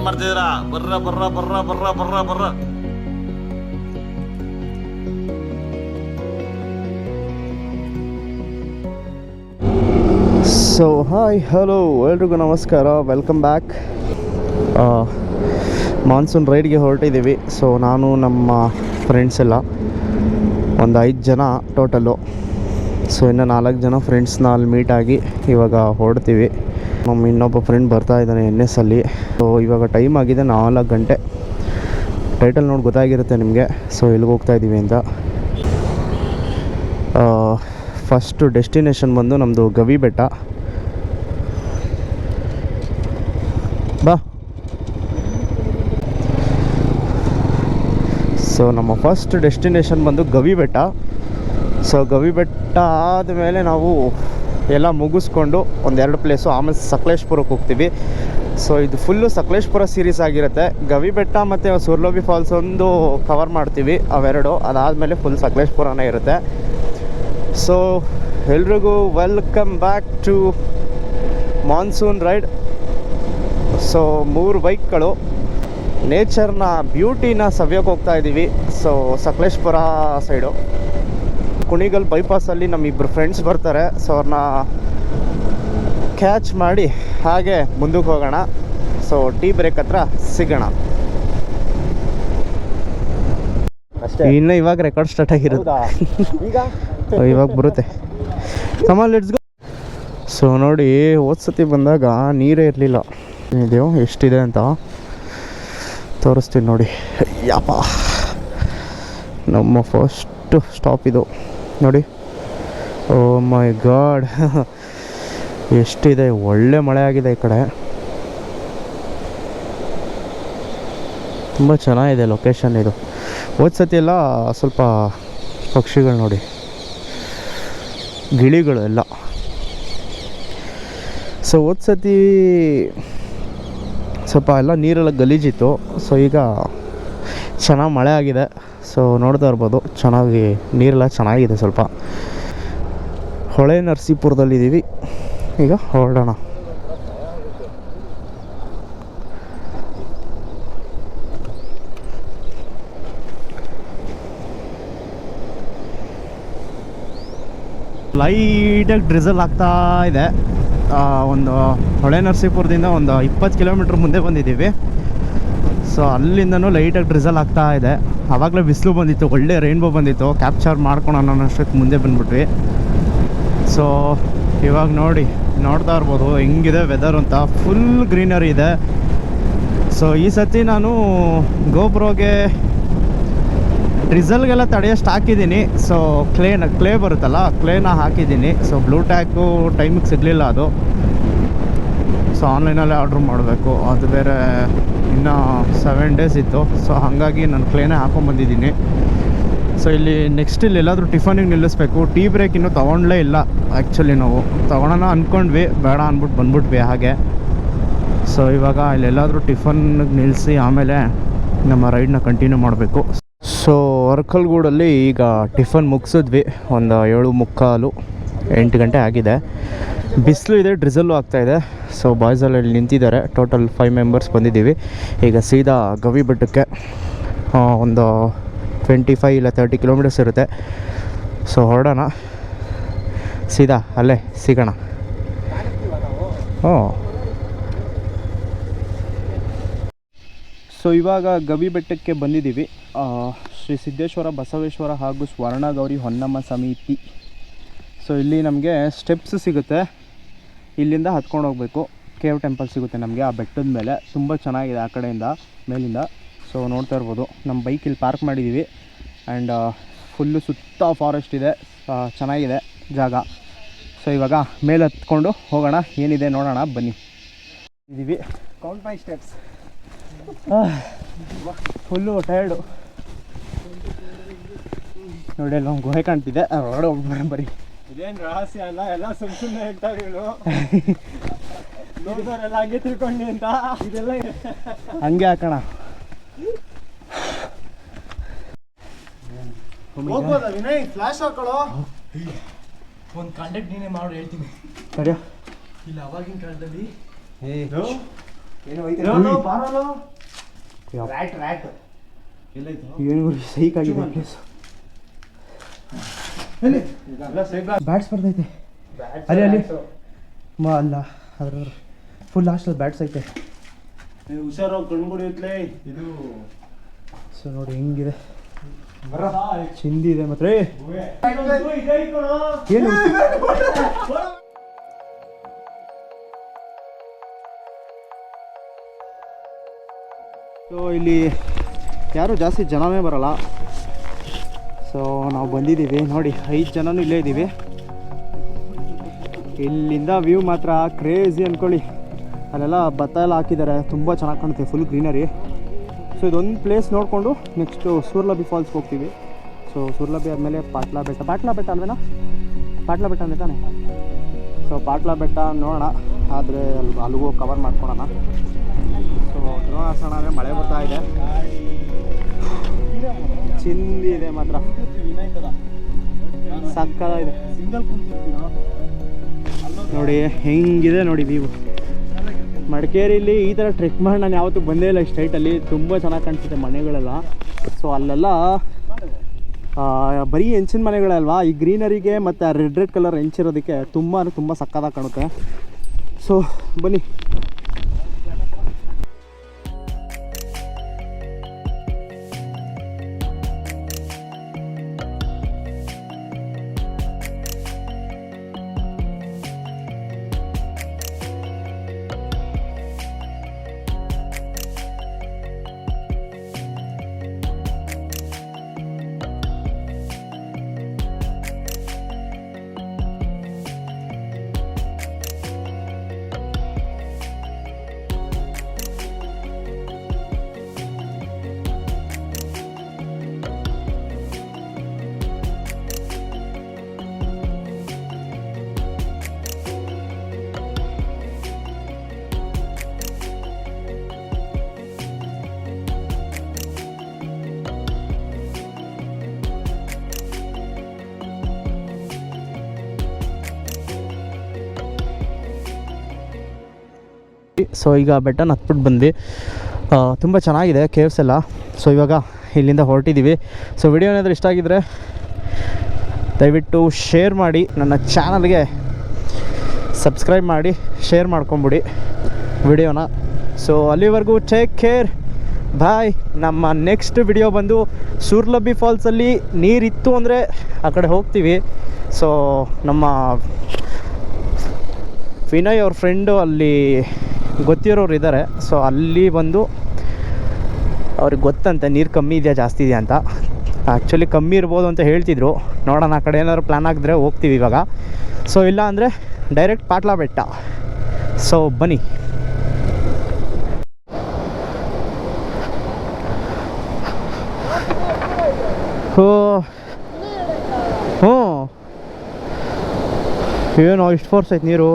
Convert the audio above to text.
ಯೋಚನೆ ಮಾಡ್ತಿದ್ದೀರಾ? ಬರ್ರ ಬರ್ರ ಬರ್ರ ಬರ್ರ ಬರ್ರ ಬರ್ರ. ಸೊ ಹಾಯ್ ಹಲೋ ಎಲ್ರಿಗೂ ನಮಸ್ಕಾರ, ವೆಲ್ಕಮ್ ಬ್ಯಾಕ್. ಮಾನ್ಸೂನ್ ರೈಡ್ಗೆ ಹೊರಟಿದ್ದೀವಿ. ಸೊ ನಾನು ನಮ್ಮ ಫ್ರೆಂಡ್ಸ್ ಎಲ್ಲ ಒಂದು 5 ಜನ ಟೋಟಲು. ಸೊ ಇನ್ನು 4 ಜನ ಫ್ರೆಂಡ್ಸ್ನ ಅಲ್ಲಿ ಮೀಟಾಗಿ ಇವಾಗ ಹೊರಡ್ತೀವಿ. ನಮ್ಮ ಇನ್ನೊಬ್ಬ ಫ್ರೆಂಡ್ ಬರ್ತಾ ಇದ್ದಾನೆ NS ಅಲ್ಲಿ. ಸೊ ಇವಾಗ ಟೈಮ್ ಆಗಿದೆ 4 ಗಂಟೆ. ಟೈಟಲ್ ನೋಡಿ ಗೊತ್ತಾಗಿರುತ್ತೆ ನಿಮಗೆ. ಸೊ ಎಲ್ಲಿಗೆ ಹೋಗ್ತಾ ಇದ್ದೀವಿ ಅಂತ. ಫಸ್ಟು ಡೆಸ್ಟಿನೇಷನ್ ಬಂದು ನಮ್ಮದು ಗವಿ ಬೆಟ್ಟ. ಬಾ. ಸೊ ನಮ್ಮ ಫಸ್ಟ್ ಡೆಸ್ಟಿನೇಷನ್ ಬಂದು ಗವಿ ಬೆಟ್ಟ. ಸೊ ಗವಿ ಬೆಟ್ಟ ಆದಮೇಲೆ ನಾವು ಎಲ್ಲ ಮುಗಿಸ್ಕೊಂಡು ಒಂದೆರಡು ಪ್ಲೇಸು, ಆಮೇಲೆ ಸಕಲೇಶ್ಪುರಕ್ಕೆ ಹೋಗ್ತೀವಿ. ಸೊ ಇದು ಫುಲ್ಲು ಸಕಲೇಶ್ಪುರ ಸೀರೀಸ್ ಆಗಿರುತ್ತೆ. ಗವಿ ಬೆಟ್ಟ ಮತ್ತು ಸುರ್ಲೋಬಿ ಫಾಲ್ಸ್ ಒಂದು ಕವರ್ ಮಾಡ್ತೀವಿ, ಅವೆರಡು. ಅದಾದಮೇಲೆ ಫುಲ್ ಸಕಲೇಶ್ಪುರನೇ ಇರುತ್ತೆ. ಸೊ ಎಲ್ರಿಗೂ welcome back to monsoon ride. So 3 ಬೈಕ್ಗಳು ನೇಚರ್ನ ಬ್ಯೂಟಿನ ಸವಿಯೋಕ್ಕೆ ಹೋಗ್ತಾ ಇದ್ದೀವಿ. ಸೊ ಸಕಲೇಶ್ಪುರ ಸೈಡು ಕುಣಿಗಲ್ ಬೈಪಾಸಲ್ಲಿ ನಮ್ಮಿಬ್ಬರು ಫ್ರೆಂಡ್ಸ್ ಬರ್ತಾರೆ. ಸೊ ಅವ್ರನ್ನ ಕ್ಯಾಚ್ ಮಾಡಿ ಹಾಗೆ ಮುಂದಕ್ಕೆ ಹೋಗೋಣ. ಸೊ ಟೀ ಬ್ರೇಕ್ ಹತ್ರ ಸಿಗೋಣ. ಇನ್ನು ಇವಾಗ ರೆಕಾರ್ಡ್ ಸ್ಟಾರ್ಟ್ ಆಗಿರುತ್ತೆ. ಇವಾಗ ಬರುತ್ತೆ. Let's go. ಸೊ ನೋಡಿ, ಹೋದ್ಸತಿ ಬಂದಾಗ ನೀರೇ ಇರಲಿಲ್ಲ. ಇದೆಯೋ ಎಷ್ಟಿದೆ ಅಂತ ತೋರಿಸ್ತೀನಿ ನೋಡಿ. ಯಪ್ಪ, ನಮ್ಮ ಫಸ್ಟ್ ಸ್ಟಾಪ್ ಇದು ನೋಡಿ. ಓ ಮೈ ಗಾಡ್, ಎಷ್ಟಿದೆ. ಒಳ್ಳೆ ಮಳೆ ಆಗಿದೆ ಈ ಕಡೆ. ತುಂಬ ಚೆನ್ನಾಗಿದೆ ಲೊಕೇಶನ್ ಇದು. ಹೋದ್ಸತಿ ಎಲ್ಲ ಸ್ವಲ್ಪ ಪಕ್ಷಿಗಳು ನೋಡಿ, ಗಿಳಿಗಳು ಎಲ್ಲ. ಸೊ ಹೋದ್ಸತಿ ಸ್ವಲ್ಪ ಎಲ್ಲ ನೀರೆಲ್ಲ ಗಲೀಜಿತ್ತು. ಸೊ ಈಗ ಚೆನ್ನಾಗಿ ಮಳೆ ಆಗಿದೆ. ಸೊ ನೋಡ್ತಾ ಇರ್ಬೋದು, ಚೆನ್ನಾಗಿ ನೀರೆಲ್ಲ ಚೆನ್ನಾಗಿದೆ. ಸ್ವಲ್ಪ ಹೊಳೆ ನರಸೀಪುರದಲ್ಲಿದ್ದೀವಿ. ಈಗ ಹೊರಡೋಣ. ಲೈಟಾಗಿ ಡ್ರಿಸಲ್ ಆಗ್ತಾ ಇದೆ. ಒಂದು ಹೊಳೆ ನರಸೀಪುರದಿಂದ ಒಂದು 20 ಕಿಲೋಮೀಟ್ರ್ ಮುಂದೆ ಬಂದಿದ್ದೀವಿ. ಸೊ ಅಲ್ಲಿಂದನೂ ಲೈಟಾಗಿ ಡ್ರಿಸಲ್ ಆಗ್ತಾ ಇದೆ. ಆವಾಗಲೇ ಬಿಸಿಲು ಬಂದಿತ್ತು, ಒಳ್ಳೆ ರೈನ್ಬೋ ಬಂದಿತ್ತು. ಕ್ಯಾಪ್ಚರ್ ಮಾಡ್ಕೊಳೋಣ ಅನ್ನೋಷ್ಟಕ್ಕೆ ಮುಂದೆ ಬಂದ್ಬಿಟ್ವಿ. ಸೊ ಇವಾಗ ನೋಡ್ತಾ ಇರ್ಬೋದು ಹೆಂಗಿದೆ ವೆದರ್ ಅಂತ. ಫುಲ್ ಗ್ರೀನರಿ ಇದೆ. ಸೊ ಈ ಸತಿ ನಾನು ಗೋಪ್ರೋಗೆ ಡ್ರಿಸಲ್ಗೆಲ್ಲ ತಡೆಯೋಷ್ಟು ಹಾಕಿದ್ದೀನಿ. ಸೊ ಕ್ಲೇ ಬರುತ್ತಲ್ಲ, ಕ್ಲೇನ ಹಾಕಿದ್ದೀನಿ. ಸೊ ಬ್ಲೂ ಟ್ಯಾಕು ಟೈಮಿಗೆ ಸಿಗಲಿಲ್ಲ ಅದು. ಸೊ ಆನ್ಲೈನಲ್ಲೇ ಆರ್ಡ್ರ್ ಮಾಡಬೇಕು, ಅದು ಬೇರೆ ಇನ್ನೂ 7 ಡೇಸ್ ಇತ್ತು. ಸೊ ಹಾಗಾಗಿ ನಾನು ಕ್ಲೇನೇ ಹಾಕೊಂಡ್ಬಂದಿದ್ದೀನಿ. ಸೊ ಇಲ್ಲಿ ನೆಕ್ಸ್ಟ್ ಇಲ್ಲಿ ಎಲ್ಲಾದರೂ ಟಿಫನಿಗೆ ನಿಲ್ಲಿಸ್ಬೇಕು. ಟೀ ಬ್ರೇಕ್ ಇನ್ನೂ ತೊಗೊಂಡ್ಲೇ ಇಲ್ಲ. ಆ್ಯಕ್ಚುಲಿ ನಾವು ತೊಗೊಳೋಣ ಅಂದ್ಕೊಂಡ್ವಿ, ಬೇಡ ಅಂದ್ಬಿಟ್ಟು ಬಂದ್ಬಿಟ್ವಿ ಹಾಗೆ. ಸೊ ಇವಾಗ ಇಲ್ಲೆಲ್ಲಾದರೂ ಟಿಫನ್ಗೆ ನಿಲ್ಲಿಸಿ ಆಮೇಲೆ ನಮ್ಮ ರೈಡ್ನ ಕಂಟಿನ್ಯೂ ಮಾಡಬೇಕು. ಸೊ ಅರ್ಕಲ್ಗೂಡಲ್ಲಿ ಈಗ ಟಿಫನ್ ಮುಗಿಸಿದ್ವಿ. ಒಂದು 7:45, 8 ಗಂಟೆ ಆಗಿದೆ. ಬಿಸಿಲು ಇದೆ, ಡ್ರಿಸಲ್ಲು ಆಗ್ತಾಯಿದೆ. ಸೊ ಬಾಯ್ಸಲ್ಲಿ ಇಲ್ಲಿ ನಿಂತಿದ್ದಾರೆ. ಟೋಟಲ್ 5 ಮೆಂಬರ್ಸ್ ಬಂದಿದ್ದೀವಿ. ಈಗ ಸೀದಾ ಗವಿ ಬೆಟ್ಟಕ್ಕೆ ಒಂದು 25 ಇಲ್ಲ 30 ಕಿಲೋಮೀಟರ್ಸ್ ಇರುತ್ತೆ. ಸೊ ಹೊರಡೋಣ, ಸೀದಾ ಅಲ್ಲೇ ಸಿಗೋಣ. ಸೊ ಇವಾಗ ಗವಿ ಬೆಟ್ಟಕ್ಕೆ ಬಂದಿದ್ದೀವಿ. ಶ್ರೀ ಸಿದ್ದೇಶ್ವರ ಬಸವೇಶ್ವರ ಹಾಗೂ ಸ್ವರ್ಣಗೌರಿ ಹೊನ್ನಮ್ಮ ಸಮಿತಿ. ಸೊ ಇಲ್ಲಿ ನಮಗೆ ಸ್ಟೆಪ್ಸ್ ಸಿಗುತ್ತೆ. ಇಲ್ಲಿಂದ ಹತ್ಕೊಂಡು ಹೋಗಬೇಕು. ಕೇವ್ ಟೆಂಪಲ್ ಸಿಗುತ್ತೆ ನಮಗೆ ಆ ಬೆಟ್ಟದ ಮೇಲೆ. ತುಂಬ ಚೆನ್ನಾಗಿದೆ ಆ ಕಡೆಯಿಂದ, ಮೇಲಿಂದ. ಸೊ ನೋಡ್ತಾ ಇರ್ಬೋದು, ನಮ್ಮ ಬೈಕ್ ಇಲ್ಲಿ ಪಾರ್ಕ್ ಮಾಡಿದ್ದೀವಿ. ಆ್ಯಂಡ್ ಫುಲ್ಲು ಸುತ್ತ ಫಾರೆಸ್ಟ್ ಇದೆ, ಚೆನ್ನಾಗಿದೆ ಜಾಗ. ಸೊ ಇವಾಗ ಮೇಲೆ ಹತ್ಕೊಂಡು ಹೋಗೋಣ, ಏನಿದೆ ನೋಡೋಣ ಬನ್ನಿ. ಇದ್ದೀವಿ. ಕೌಂಟ್ ಮೈ ಸ್ಟೆಪ್ಸ್. ಫುಲ್ಲು ಟಯರ್ಡು ನೋಡಿ. ಎಲ್ಲ ಗುಹೆ ಕಾಣ್ತಿದೆ, ಹೊರಗಡೆ ಹೋಗ್ಬಿಟ್ಟು ಬರೀ. ಇದೇನು ರಹಸ್ಯ ಅಲ್ಲ, ಎಲ್ಲ ಸುಮ್ಮನೆ ಹೇಳ್ತಾರೆ ಇವನು. ನೋಡಿದವರೆಲ್ಲ ಹಂಗೆ ತಿಳ್ಕೊಂಡಿ ಅಂತ. ಇದೆಲ್ಲ ಹಂಗೆ ಹಾಕೋಣ. ಹೋಗ್ಬೋದಾ ವಿನಯ್? ಫ್ಲಾಶ್ ಹಾಕೊಳ್ಳೋ. ಒಂದು ಕಾಂಟ್ಯಾಕ್ಟ್ ನೀನೇ ಮಾಡಿ ಹೇಳ್ತೀನಿ. ಸರಿಯಾ? ಇಲ್ಲ ಅವಾಗಿನ ಕಾಲದಲ್ಲಿ ಏನು ಸೈಕ್ ಆಗಿದೆ ಪ್ಲೇಸ್. ಬ್ಯಾಟ್ಸ್ ಬರ್ತೈತೆ ಅಲ್ಲಿ ಅಲ್ಲಿ ಅಲ್ಲ ಅದ್ರ ಫುಲ್ ಲಾಸ್ಟಲ್ಲಿ ಬ್ಯಾಟ್ಸ್ ಐತೆ. ಹುಷಾರು ಕಣ್ಗುಡಿಯುತ್ತಲೇ ಇದು. ಸೊ ನೋಡಿ ಹೆಂಗಿದೆ, ಚಿಂದಿ ಇದೆ ಮಾತ್ರ. ಏನು ಸೊ ಇಲ್ಲಿ ಯಾರು ಜಾಸ್ತಿ ಜನವೇ ಬರಲ್ಲ. ಸೊ ನಾವು ಬಂದಿದ್ದೀವಿ ನೋಡಿ, 5 ಜನನೂ ಇಲ್ಲೇ ಇದ್ದೀವಿ. ಇಲ್ಲಿಂದ ವ್ಯೂ ಮಾತ್ರ ಕ್ರೇಜಿ ಅಂದ್ಕೊಳ್ಳಿ. ಅಲ್ಲೆಲ್ಲ ಭತ್ತ ಎಲ್ಲ ಹಾಕಿದ್ದಾರೆ, ತುಂಬ ಚೆನ್ನಾಗಿ ಕಾಣುತ್ತೆ, ಫುಲ್ ಗ್ರೀನರಿ. ಸೊ ಇದೊಂದು ಪ್ಲೇಸ್ ನೋಡಿಕೊಂಡು ನೆಕ್ಸ್ಟು ಸೂರ್ಲಬಿ ಫಾಲ್ಸ್ಗೆ ಹೋಗ್ತೀವಿ. ಸೊ ಸೂರ್ಲಬಿ ಆದಮೇಲೆ ಪಾಟ್ಲಾ ಬೆಟ್ಟ ಅಲ್ವೇನಾ? ಪಾಟ್ಲಾ ಬೆಟ್ಟ ಅಂದರೆ ತಾನೆ. ಸೊ ಪಾಟ್ಲಾ ಬೆಟ್ಟ ನೋಡೋಣ, ಆದರೆ ಅಲ್ಲಿಗೂ ಕವರ್ ಮಾಡ್ಕೊಳೋಣ. ಸೊ ಡ್ರೋನ್ ಹಾಸೋಣ ಅಂದರೆ ಮಳೆ ಬರ್ತಾ ಇದೆ, ಚಿಂದಿ ಇದೆ ಮಾತ್ರ, ಸಕ್ಕತ್ತಾಗಿದೆ. ನೋಡಿ ಹೆಂಗಿದೆ ನೋಡಿ ವ್ಯೂ. ಮಡಿಕೇರಿಲಿ ಈ ಥರ ಟ್ರೆಕ್ ಮಾಡಿ ನಾನು ಯಾವತ್ತೂ ಬಂದೇ ಇಲ್ಲ. ಸ್ಟೇಟಲ್ಲಿ ತುಂಬ ಚೆನ್ನಾಗಿ ಕಾಣಿಸುತ್ತೆ ಮನೆಗಳೆಲ್ಲ. ಸೊ ಅಲ್ಲೆಲ್ಲ ಬರೀ ಹೆಂಚಿನ ಮನೆಗಳಲ್ವಾ, ಈ ಗ್ರೀನರಿಗೆ ಮತ್ತು ರೆಡ್ ಕಲರ್ ಹೆಂಚಿರೋದಕ್ಕೆ ತುಂಬ ಸಕ್ಕತ್ತಾಗಿ ಕಾಣುತ್ತೆ. ಸೊ ಬನ್ನಿ. ಸೊ ಈಗ ಬೆಟ್ಟನ ಹತ್ಬಿಟ್ಟು ಬಂದ್ವಿ. ತುಂಬ ಚೆನ್ನಾಗಿದೆ ಕೇವ್ಸ್ ಎಲ್ಲ. ಸೊ ಇವಾಗ ಇಲ್ಲಿಂದ ಹೊರಟಿದ್ದೀವಿ. ಸೊ ವಿಡಿಯೋ ಏನಾದರೂ ಇಷ್ಟ ಆಗಿದ್ದರೆ ದಯವಿಟ್ಟು ಶೇರ್ ಮಾಡಿ, ನನ್ನ ಚಾನಲ್ಗೆ ಸಬ್ಸ್ಕ್ರೈಬ್ ಮಾಡಿ, ಶೇರ್ ಮಾಡ್ಕೊಂಬಿಡಿ ವಿಡಿಯೋನ. ಸೊ ಅಲ್ಲಿವರೆಗೂ ಟೇಕ್ ಕೇರ್, ಬಾಯ್. ನಮ್ಮ ನೆಕ್ಸ್ಟ್ ವಿಡಿಯೋ ಬಂದು ಸೂರ್ಲಬಿ ಫಾಲ್ಸಲ್ಲಿ ನೀರಿತ್ತು ಅಂದರೆ ಆ ಕಡೆ ಹೋಗ್ತೀವಿ. ಸೊ ನಮ್ಮ ವಿನಯ್ ಅವ್ರ ಫ್ರೆಂಡು ಅಲ್ಲಿ ಗೊತ್ತಿರೋರು ಇದ್ದಾರೆ. ಸೊ ಅಲ್ಲಿ ಬಂದು ಅವ್ರಿಗೆ ಗೊತ್ತಂತೆ ನೀರು ಕಮ್ಮಿ ಇದೆಯಾ ಜಾಸ್ತಿ ಇದೆಯಾ ಅಂತ. ಆ್ಯಕ್ಚುಲಿ ಕಮ್ಮಿ ಇರ್ಬೋದು ಅಂತ ಹೇಳ್ತಿದ್ರು. ನೋಡೋಣ, ಆ ಕಡೆ ಏನಾದ್ರು ಪ್ಲ್ಯಾನ್ ಆಗಿದ್ರೆ ಹೋಗ್ತೀವಿ ಇವಾಗ. ಸೊ ಇಲ್ಲ ಅಂದರೆ ಡೈರೆಕ್ಟ್ ಪಾಟ್ಲಾ ಬೆಟ್ಟ. ಸೊ ಬನ್ನಿ. ಹ್ಞೂ ಏನು ಇಷ್ಟು ಫೋರ್ಸ್ ಐತೆ ನೀರು.